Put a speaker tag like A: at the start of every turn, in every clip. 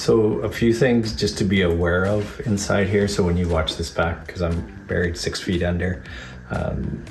A: So a few things just to be aware of inside here. So when you watch this back, because I'm buried 6 feet under,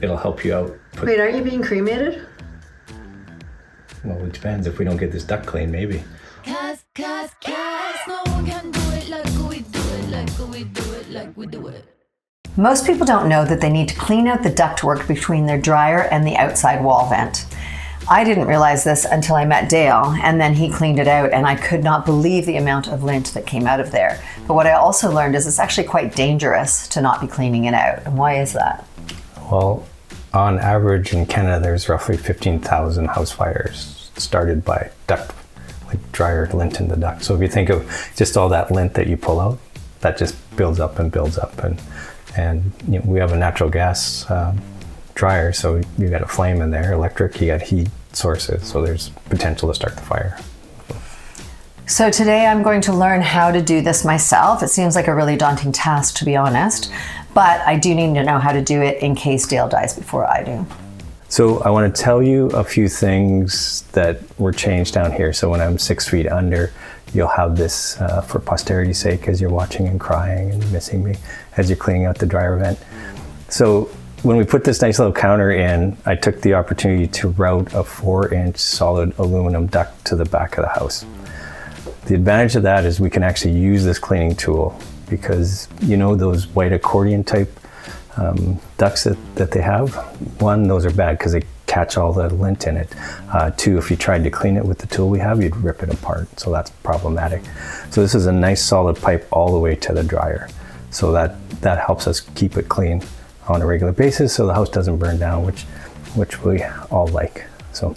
A: it'll help you out.
B: Wait, aren't you being cremated?
A: Well, it depends. If we don't get this duct clean, maybe.
C: Cause no one can do it like we do it, like we do it, like we do it.
B: Most people don't know that they need to clean out the ductwork between their dryer and the outside wall vent. I didn't realize this until I met Dale, and then he cleaned it out, and I could not believe the amount of lint that came out of there. But what I also learned is it's actually quite dangerous to not be cleaning it out. And why is that?
A: Well, on average in Canada, there's roughly 15,000 house fires started by duct, like dryer lint in the duct. So if you think of just all that lint that you pull out, that just builds up and builds up. And you know, we have a natural gas dryer, so you got a flame in there, electric, you got heat sources, so there's potential to start the fire.
B: So today I'm going to learn how to do this myself. It seems like a really daunting task, to be honest, but I do need to know how to do it in case Dale dies before I do.
A: So I want to tell you a few things that were changed down here. So when I'm 6 feet under, you'll have this for posterity's sake as you're watching and crying and missing me as you're cleaning out the dryer vent. So when we put this nice little counter in, I took the opportunity to route a 4-inch solid aluminum duct to the back of the house. The advantage of that is we can actually use this cleaning tool because you know those white accordion type ducts that they have? One, those are bad because they catch all the lint in it. Two, if you tried to clean it with the tool we have, you'd rip it apart, so that's problematic. So this is a nice solid pipe all the way to the dryer. So that helps us keep it clean on a regular basis so the house doesn't burn down, which we all like. So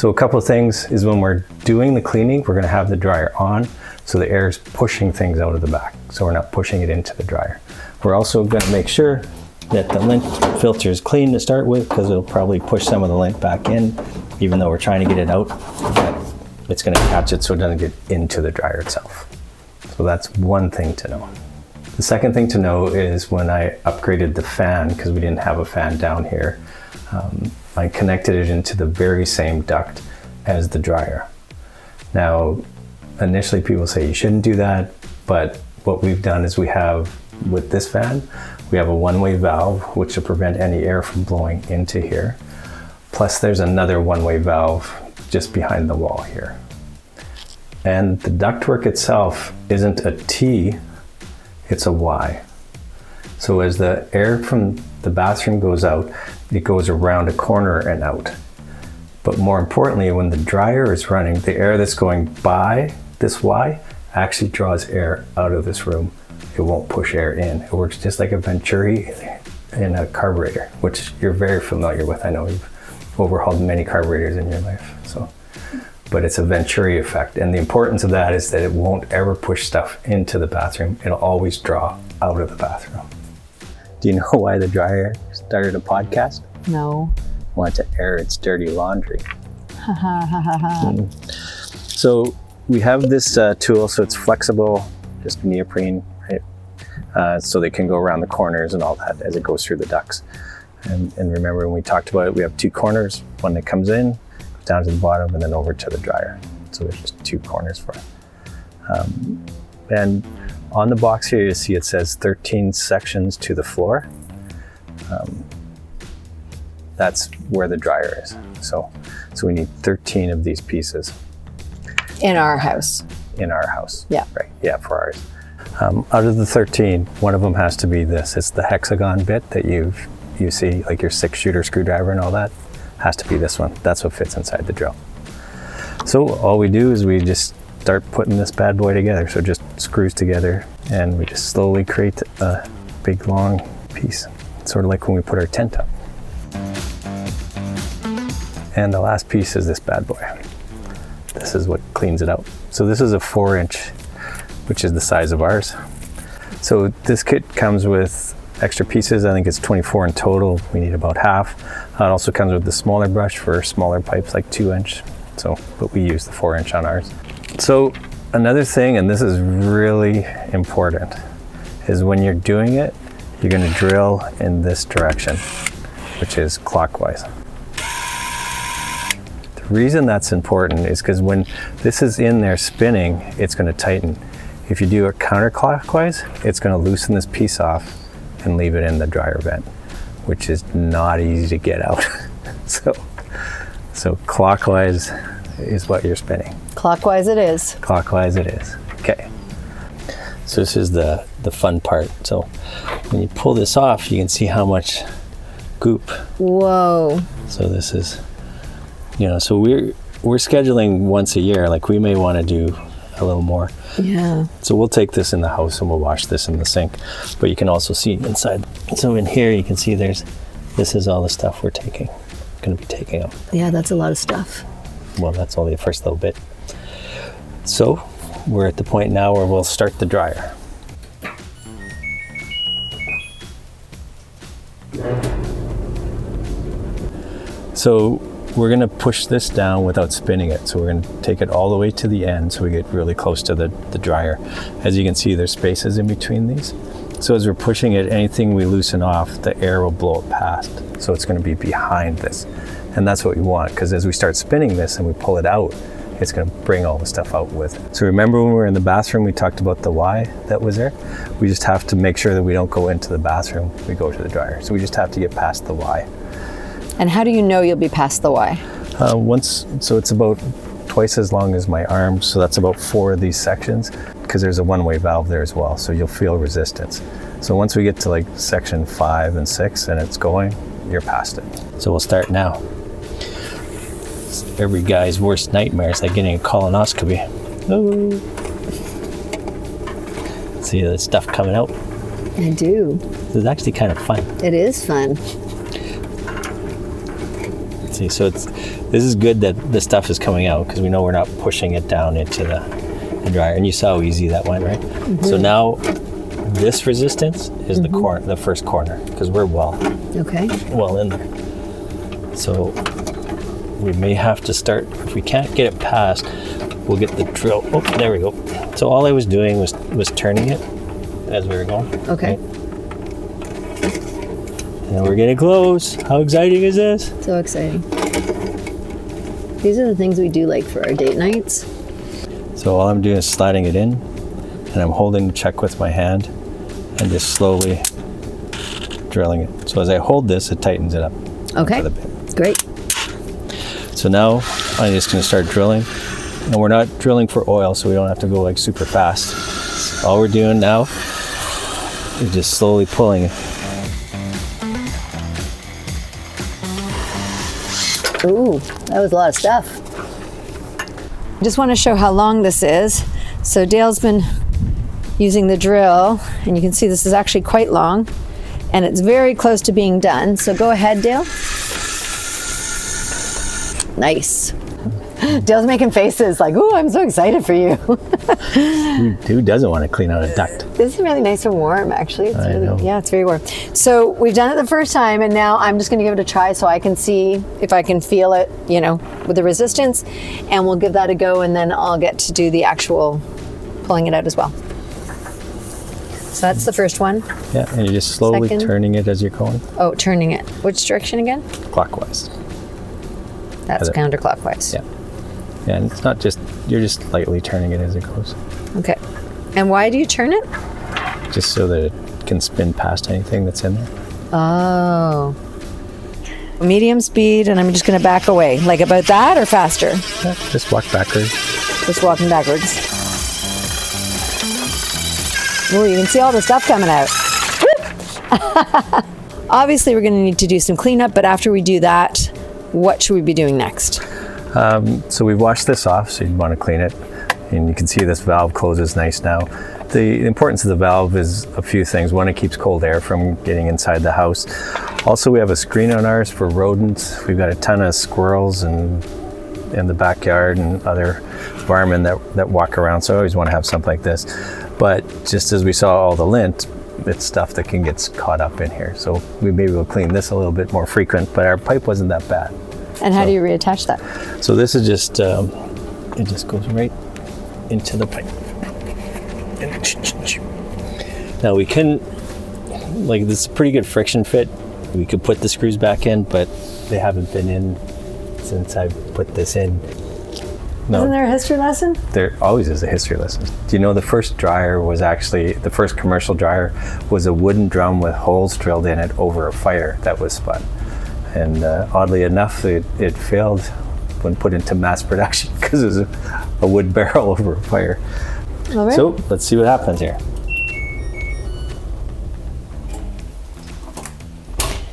A: a couple of things is when we're doing the cleaning, we're gonna have the dryer on so the air is pushing things out of the back, so we're not pushing it into the dryer. We're also gonna make sure that the lint filter is clean to start with because it'll probably push some of the lint back in, even though we're trying to get it out, but it's gonna catch it so it doesn't get into the dryer itself. So that's one thing to know. The second thing to know is when I upgraded the fan, because we didn't have a fan down here, I connected it into the very same duct as the dryer. Now, initially people say you shouldn't do that, but what we've done is we have, with this fan, we have a one-way valve which will prevent any air from blowing into here. Plus there's another one-way valve just behind the wall here. And the ductwork itself isn't a T, it's a Y. So as the air from the bathroom goes out, it goes around a corner and out. But more importantly, when the dryer is running, the air that's going by this Y actually draws air out of this room. It won't push air in. It works just like a venturi in a carburetor, which you're very familiar with. I know you've overhauled many carburetors in your life. But it's a venturi effect. And the importance of that is that it won't ever push stuff into the bathroom. It'll always draw out of the bathroom. Do you know why the dryer started a podcast?
B: No.
A: Want to air its dirty laundry. So we have this tool, so it's flexible, just neoprene, right? So they can go around the corners and all that as it goes through the ducts. And remember when we talked about it, we have two corners, one that comes in, goes down to the bottom, and then over to the dryer. So there's just two corners for it. And on the box here, you see it says 13 sections to the floor. That's where the dryer is. So we need 13 of these pieces.
B: In our house.
A: In our house.
B: Yeah.
A: Right, yeah, for ours. Out of the 13, one of them has to be this. It's the hexagon bit that you see, like your 6-shooter screwdriver and all that, has to be this one. That's what fits inside the drill. So all we do is we just start putting this bad boy together. So it just screws together and we just slowly create a big long piece. Sort of like when we put our tent up. And the last piece is this bad boy. This is what cleans it out. So this is a 4-inch, which is the size of ours. So this kit comes with extra pieces. I think it's 24 in total. We need about half. It also comes with the smaller brush for smaller pipes, like 2-inch. So, but we use the 4-inch on ours. So another thing, and this is really important, is when you're doing it, you're gonna drill in this direction, which is clockwise. The reason that's important is because when this is in there spinning, it's going to tighten. If you do it counterclockwise, it's going to loosen this piece off and leave it in the dryer vent, which is not easy to get out. So clockwise is what you're spinning.
B: Clockwise it is.
A: Clockwise it is. Okay. So this is the fun part. So when you pull this off, you can see how much goop.
B: Whoa.
A: So this is, so we're scheduling once a year. Like we may want to do a little more.
B: Yeah.
A: So we'll take this in the house and we'll wash this in the sink. But you can also see inside. So in here you can see this is all the stuff we're going to be taking out.
B: Yeah, that's a lot of stuff.
A: Well, that's only the first little bit. So we're at the point now where we'll start the dryer. So we're going to push this down without spinning it. So we're going to take it all the way to the end so we get really close to the dryer. As you can see, there's spaces in between these. So as we're pushing it, anything we loosen off, the air will blow it past. So it's going to be behind this. And that's what we want, because as we start spinning this and we pull it out, it's going to bring all the stuff out with it. So remember when we were in the bathroom, we talked about the Y that was there? We just have to make sure that we don't go into the bathroom, we go to the dryer. So we just have to get past the Y.
B: And how do you know you'll be past the Y?
A: So it's about twice as long as my arm, so that's about 4 of these sections, because there's a one-way valve there as well, so you'll feel resistance. So once we get to like section 5 and 6 and it's going, you're past it. So we'll start now. Every guy's worst nightmare is like getting a colonoscopy. Oh. See the stuff coming out?
B: I do.
A: This is actually kind of fun.
B: It is fun.
A: See, so this is good that the stuff is coming out because we know we're not pushing it down into the dryer. And you saw how easy that went, right? Mm-hmm. So now this resistance is the first corner, because we're well in there. So we may have to start, if we can't get it past, we'll get the drill. Oh, there we go. So all I was doing was turning it as we were going.
B: Okay.
A: Right? And we're getting close. How exciting is this?
B: So exciting. These are the things we do like for our date nights.
A: So all I'm doing is sliding it in, and I'm holding the check with my hand and just slowly drilling it. So as I hold this, it tightens it up.
B: Okay, great.
A: So now I'm just going to start drilling, and we're not drilling for oil, so we don't have to go like super fast. All we're doing now is just slowly pulling it.
B: Ooh, that was a lot of stuff. I just want to show how long this is. So Dale's been using the drill, and you can see this is actually quite long, and it's very close to being done. So go ahead, Dale. Nice. Dale's making faces like, ooh, I'm so excited for you.
A: Who doesn't want to clean out a duct?
B: This is really nice and warm, actually. It's
A: I know.
B: Yeah, it's very warm. So we've done it the first time, and now I'm just going to give it a try so I can see if I can feel it, with the resistance, and we'll give that a go, and then I'll get to do the actual pulling it out as well. So that's the first one.
A: Yeah, and you're just slowly turning it as you're going.
B: Oh, turning it. Which direction again?
A: Clockwise.
B: That's counterclockwise.
A: Yeah. Yeah, and it's not just, you're just lightly turning it as it goes.
B: Okay. And why do you turn it?
A: Just so that it can spin past anything that's in there.
B: Oh. Medium speed, and I'm just going to back away. Like about that or faster?
A: Yeah, just walk backwards.
B: Just walking backwards. Oh, you can see all the stuff coming out. Obviously, we're going to need to do some cleanup, but after we do that, what should we be doing next?
A: So we've washed this off, so you'd want to clean it. And you can see this valve closes nice now. The importance of the valve is a few things. One, it keeps cold air from getting inside the house. Also, we have a screen on ours for rodents. We've got a ton of squirrels in the backyard and other vermin that walk around, so I always want to have something like this. But just as we saw all the lint, it's stuff that can get caught up in here. So we maybe will clean this a little bit more frequent, but our pipe wasn't that bad.
B: And how do you reattach that?
A: So this is just, it just goes right into the pipe. Now we can, this is a pretty good friction fit. We could put the screws back in, but they haven't been in since I put this in. No,
B: Isn't there a history lesson?
A: there always is a history lesson. Do you know the first dryer was actually, the first commercial dryer was a wooden drum with holes drilled in it over a fire that was spun. And oddly enough, it failed when put into mass production because it was a wood barrel over a fire.
B: All right.
A: So let's see what happens here.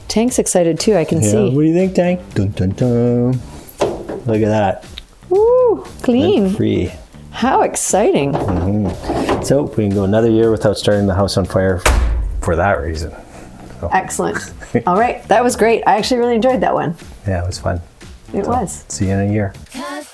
B: Tank's excited too, I can
A: Yeah,
B: see.
A: what do you think, Tank? Dun, dun, dun. Look at that.
B: Woo, clean.
A: Lint free.
B: How exciting.
A: So we can go another year without starting the house on fire for that reason. So,
B: Excellent. All right, that was great. I actually really enjoyed that one.
A: yeah, it was fun.
B: It was.
A: See you in a year.
C: Cuz,